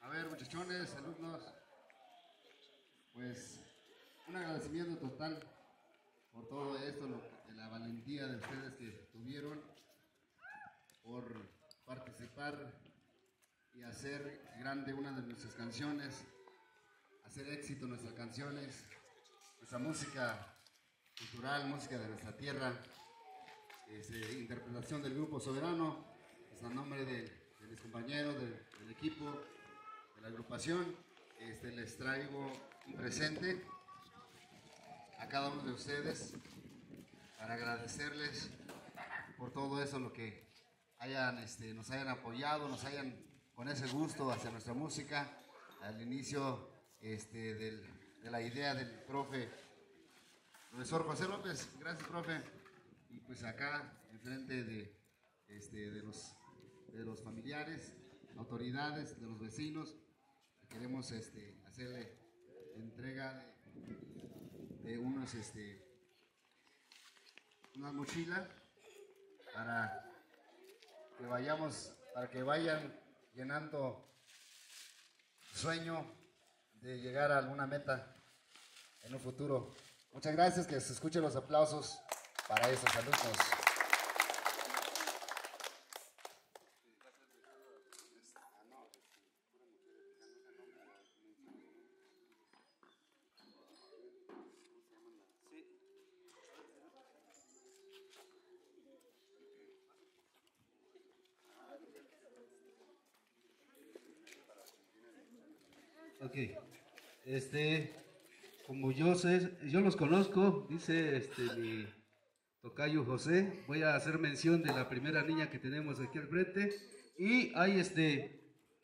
A ver, muchachones, alumnos, pues un agradecimiento total por todo esto, la valentía de ustedes que tuvieron por participar y hacer grande una de nuestras canciones, hacer éxito nuestras canciones, nuestra música cultural, música de nuestra tierra, interpretación del Grupo Soberano, a nombre de mis compañeros, del equipo, de la agrupación, les traigo un presente a cada uno de ustedes para agradecerles por todo eso, lo que nos hayan apoyado, con ese gusto hacia nuestra música, al inicio de la idea del profe, profesor José López. Gracias, profe. Y pues acá, enfrente de los familiares, autoridades, de los vecinos, queremos hacerle entrega de una mochila para que vayan llenando el sueño de llegar a alguna meta en un futuro. Muchas gracias, que se escuchen los aplausos para esos alumnos. Ok, como yo los conozco, dice mi tocayo José, voy a hacer mención de la primera niña que tenemos aquí al frente, y hay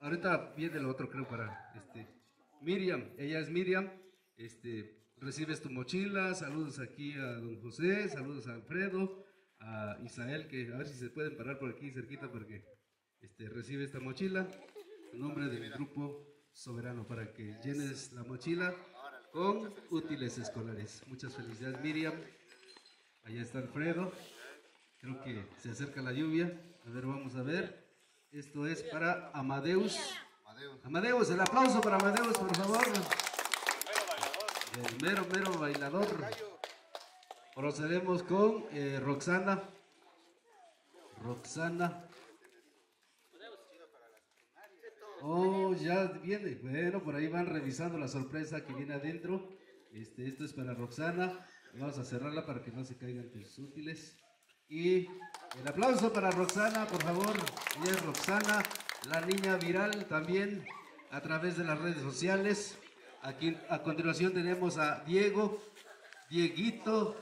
ahorita viene el otro, creo, para Miriam. Ella es Miriam. Recibes tu mochila. Saludos aquí a don José, saludos a Alfredo, a Isael, que a ver si se pueden parar por aquí cerquita porque recibe esta mochila en nombre del Grupo Soberano, para que llenes la mochila con útiles escolares. Muchas felicidades, Miriam. Allá está Alfredo. Creo que se acerca la lluvia. A ver, vamos a ver. Esto es para Amadeus. Amadeus, el aplauso para Amadeus, por favor. El mero bailador. Procedemos con Roxana. Oh, ya viene. Bueno, por ahí van revisando la sorpresa que viene adentro. Esto es para Roxana. Vamos a cerrarla para que no se caigan tus útiles. Y el aplauso para Roxana, por favor. Ella es Roxana, la niña viral, también a través de las redes sociales. Aquí a continuación tenemos a Dieguito.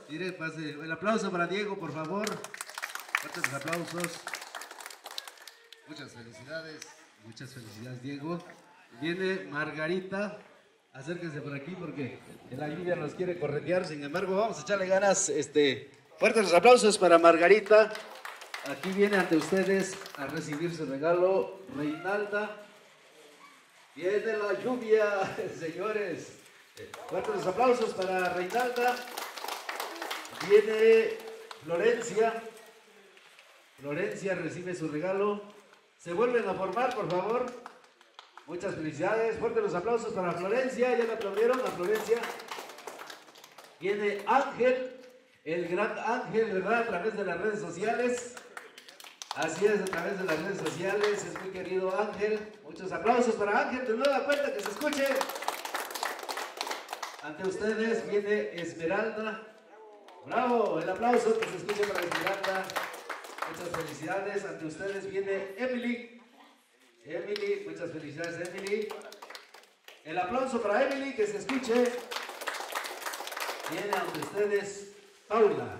El aplauso para Diego, por favor. Fuertes aplausos. Muchas felicidades. Muchas felicidades, Diego. Viene Margarita. Acérquense por aquí porque la lluvia nos quiere corretear. Sin embargo, vamos a echarle ganas. Fuertes aplausos para Margarita. Aquí viene ante ustedes a recibir su regalo Reinalda. Viene la lluvia, señores. Fuertes aplausos para Reinalda. Viene Florencia. Florencia recibe su regalo. Se vuelven a formar, por favor. Muchas felicidades. Fuertes los aplausos para Florencia. ¿Ya le aplaudieron a Florencia? Viene Ángel, el gran Ángel, ¿verdad? A través de las redes sociales. Así es, a través de las redes sociales. Es muy querido Ángel. Muchos aplausos para Ángel. De nueva cuenta, que se escuche. Ante ustedes viene Esmeralda. ¡Bravo! El aplauso que se escuche para Esmeralda. Muchas felicidades. Ante ustedes viene Emily. Muchas felicidades, Emily. El aplauso para Emily, que se escuche. Viene ante ustedes Paula.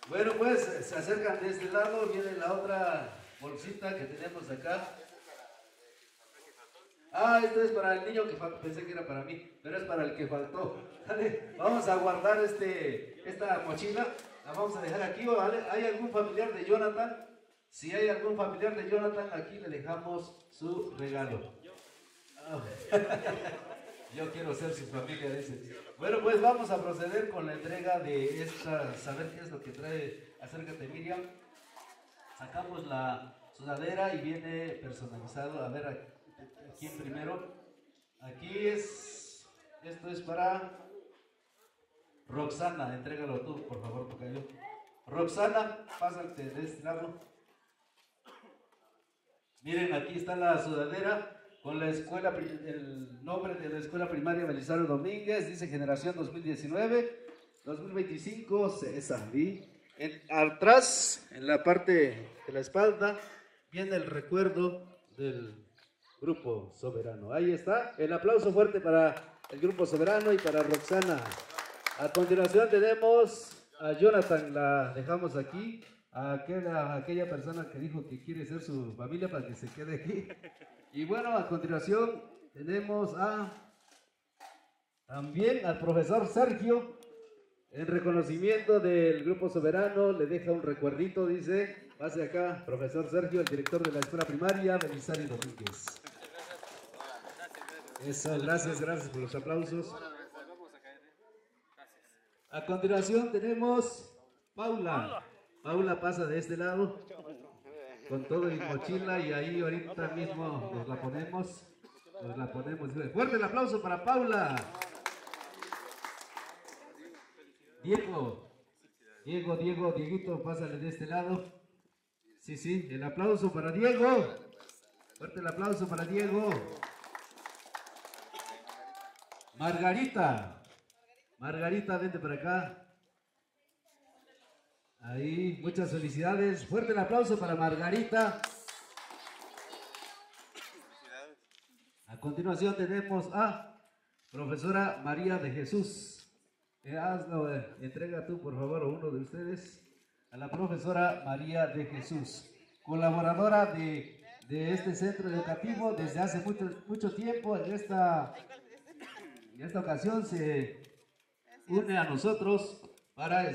Bueno, pues se acercan de este lado. Viene la otra bolsita que tenemos acá. Esto es para el niño que faltó. Pensé que era para mí, pero es para el que faltó. ¿Vale? Vamos a guardar esta mochila. La vamos a dejar aquí, ¿vale? ¿Hay algún familiar de Jonathan? Si hay algún familiar de Jonathan, aquí le dejamos su regalo. Yo quiero ser su familia, dice. Bueno, pues vamos a proceder con la entrega de saber qué es lo que trae. Acércate, Miriam. Sacamos la sudadera y viene personalizado. A ver, aquí primero. Aquí esto es para Roxana, entrégalo tú, por favor, tocayo. Roxana, pásate de este lado. Miren, aquí está la sudadera con la escuela, el nombre de la escuela primaria Belisario Domínguez, dice generación 2019, 2025, César. Atrás, en la parte de la espalda, viene el recuerdo del Grupo Soberano. Ahí está, el aplauso fuerte para el Grupo Soberano y para Roxana. A continuación tenemos a Jonathan, la dejamos aquí, a aquella persona que dijo que quiere ser su familia para que se quede aquí. Y bueno, a continuación tenemos también al profesor Sergio, en reconocimiento del Grupo Soberano, le deja un recuerdito, dice, pase acá, profesor Sergio, el director de la escuela primaria, Belisario Domínguez. Eso, gracias por los aplausos. A continuación tenemos Paula. Paula pasa de este lado con todo y mochila y ahí ahorita mismo nos la ponemos. Fuerte el aplauso para Paula. Dieguito, pásale de este lado. Sí, el aplauso para Diego. Fuerte el aplauso para Diego. Margarita, vente para acá. Ahí, muchas felicidades. Fuerte el aplauso para Margarita. A continuación tenemos a profesora María de Jesús. Entrega tú, por favor, a uno de ustedes. A la profesora María de Jesús, colaboradora de este centro educativo desde hace mucho tiempo. En esta ocasión se une a nosotros para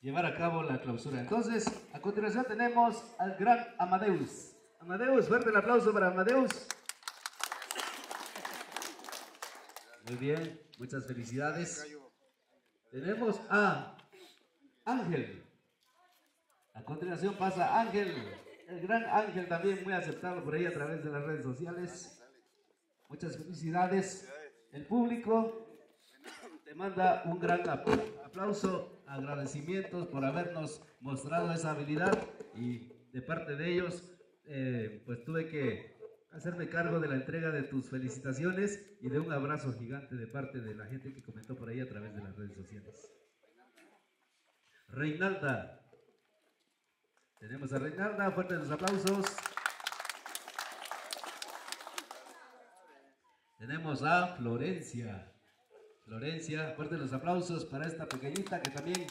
llevar a cabo la clausura. Entonces, a continuación tenemos al gran Amadeus. Amadeus, fuerte el aplauso para Amadeus. Muy bien, muchas felicidades. Tenemos a Ángel. A continuación pasa Ángel, el gran Ángel, también muy aceptado por ahí a través de las redes sociales. Muchas felicidades. El público te manda un gran aplauso, agradecimientos por habernos mostrado esa habilidad, y de parte de ellos pues tuve que hacerme cargo de la entrega de tus felicitaciones y de un abrazo gigante de parte de la gente que comentó por ahí a través de las redes sociales. Reinalda. Tenemos a Reinalda, fuertes los aplausos. Tenemos a Florencia. Florencia, fuertes los aplausos para esta pequeñita que también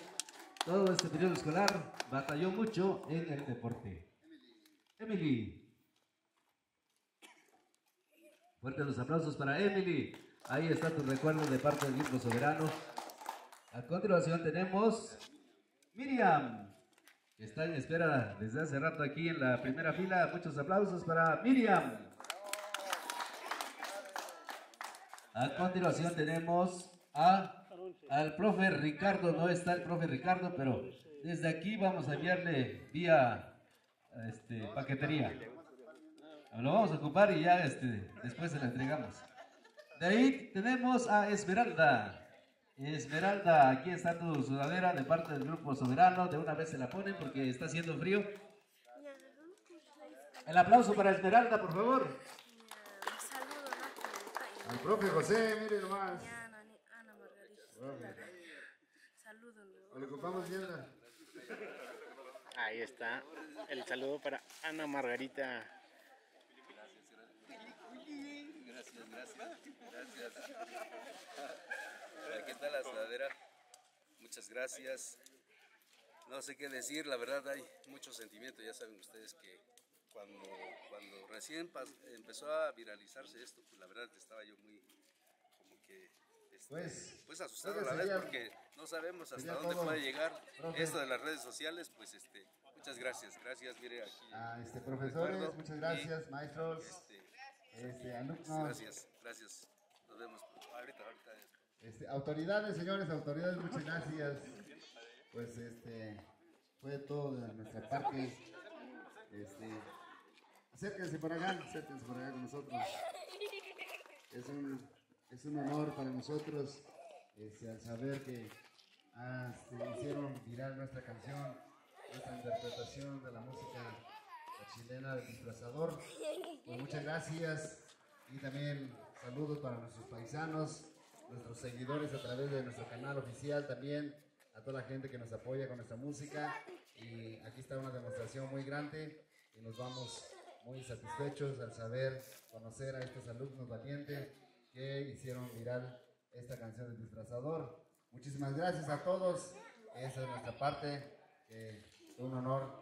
todo este periodo escolar batalló mucho en el deporte. Emily. Fuertes los aplausos para Emily. Ahí está tu recuerdo de parte del Grupo Soberano. A continuación tenemos Miriam, que está en espera desde hace rato aquí en la primera fila. Muchos aplausos para Miriam. A continuación tenemos al profe Ricardo. No está el profe Ricardo, pero desde aquí vamos a enviarle vía paquetería. Lo vamos a ocupar y ya después se la entregamos. De ahí tenemos a Esmeralda. Esmeralda, aquí está tu sudadera de parte del Grupo Soberano. De una vez se la ponen porque está haciendo frío. El aplauso para Esmeralda, por favor. Al profe José, mire nomás. ¿O le ocupamos Yelda? Ahí está el saludo para Ana Margarita. Gracias. ¿Qué tal la sudadera? Muchas gracias. No sé qué decir, la verdad hay mucho sentimiento. Ya saben ustedes que cuando recién empezó a viralizarse esto, pues la verdad estaba yo muy como que pues asustado a la vez, porque no sabemos hasta dónde puede llegar esto de las redes sociales. Pues muchas gracias, mire aquí. Profesores, muchas gracias, maestros, alumnos. Gracias. Nos vemos ahorita. Autoridades, señores, muchas gracias. Pues fue todo de nuestra parte. Acérquense por acá con nosotros. Es un honor para nosotros al saber que hicieron viral nuestra canción, nuestra interpretación de la música chilena del Disfrazador. Pues muchas gracias y también saludos para nuestros paisanos, nuestros seguidores a través de nuestro canal oficial también, a toda la gente que nos apoya con nuestra música. Y aquí está una demostración muy grande y nos vamos muy satisfechos al saber, conocer a estos alumnos valientes que hicieron viral esta canción del Disfrazador. Muchísimas gracias a todos. Esa es nuestra parte. Es un honor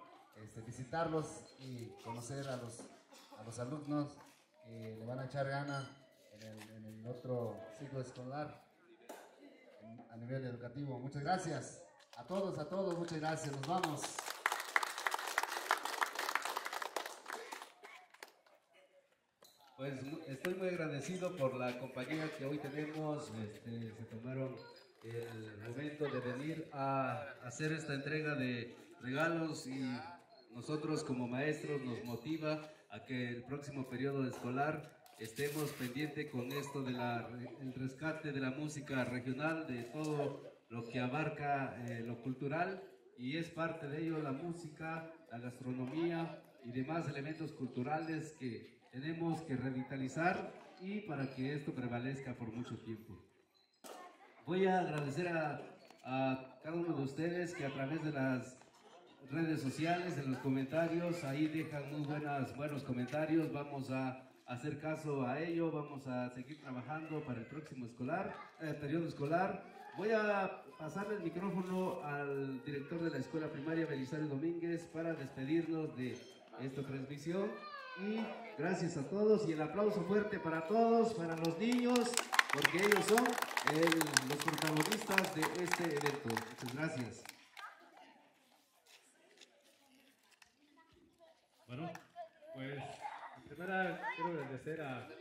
visitarlos y conocer a los alumnos que le van a echar gana en el otro ciclo escolar a nivel educativo. Muchas gracias a todos, muchas gracias. Nos vamos. Pues estoy muy agradecido por la compañía que hoy tenemos. Se tomaron el momento de venir a hacer esta entrega de regalos y nosotros como maestros nos motiva a que el próximo periodo escolar estemos pendientes con esto de el rescate de la música regional, de todo lo que abarca lo cultural, y es parte de ello la música, la gastronomía y demás elementos culturales que tenemos que revitalizar y para que esto prevalezca por mucho tiempo. Voy a agradecer a cada uno de ustedes que a través de las redes sociales, en los comentarios, ahí dejan muy buenos comentarios. Vamos a hacer caso a ello, vamos a seguir trabajando para el próximo periodo escolar. Voy a pasarle el micrófono al director de la escuela primaria, Belisario Domínguez, para despedirnos de esta transmisión. Y gracias a todos y el aplauso fuerte para todos, para los niños, porque ellos son los protagonistas de este evento. Muchas gracias. Bueno, pues en primera quiero agradecer al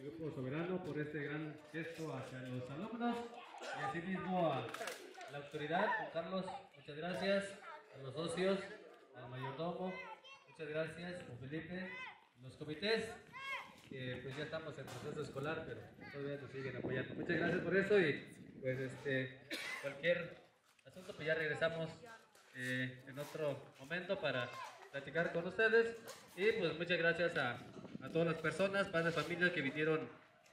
Grupo Soberano por este gran gesto hacia los alumnos y asimismo a la autoridad, Juan Carlos, muchas gracias, a los socios, al mayordomo, muchas gracias, a Felipe, los comités, que pues ya estamos en proceso escolar, pero todavía nos siguen apoyando. Muchas gracias por eso y pues cualquier asunto pues ya regresamos en otro momento para platicar con ustedes y pues muchas gracias a todas las personas, padres, familias que vinieron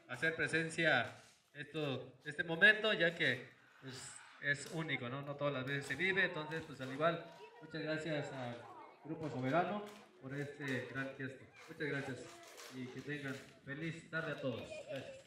a hacer presencia este momento, ya que pues, es único, ¿no? No todas las veces se vive, entonces pues al igual, muchas gracias al Grupo Soberano por este gran gesto. Muchas gracias y que tengan feliz tarde a todos. Gracias.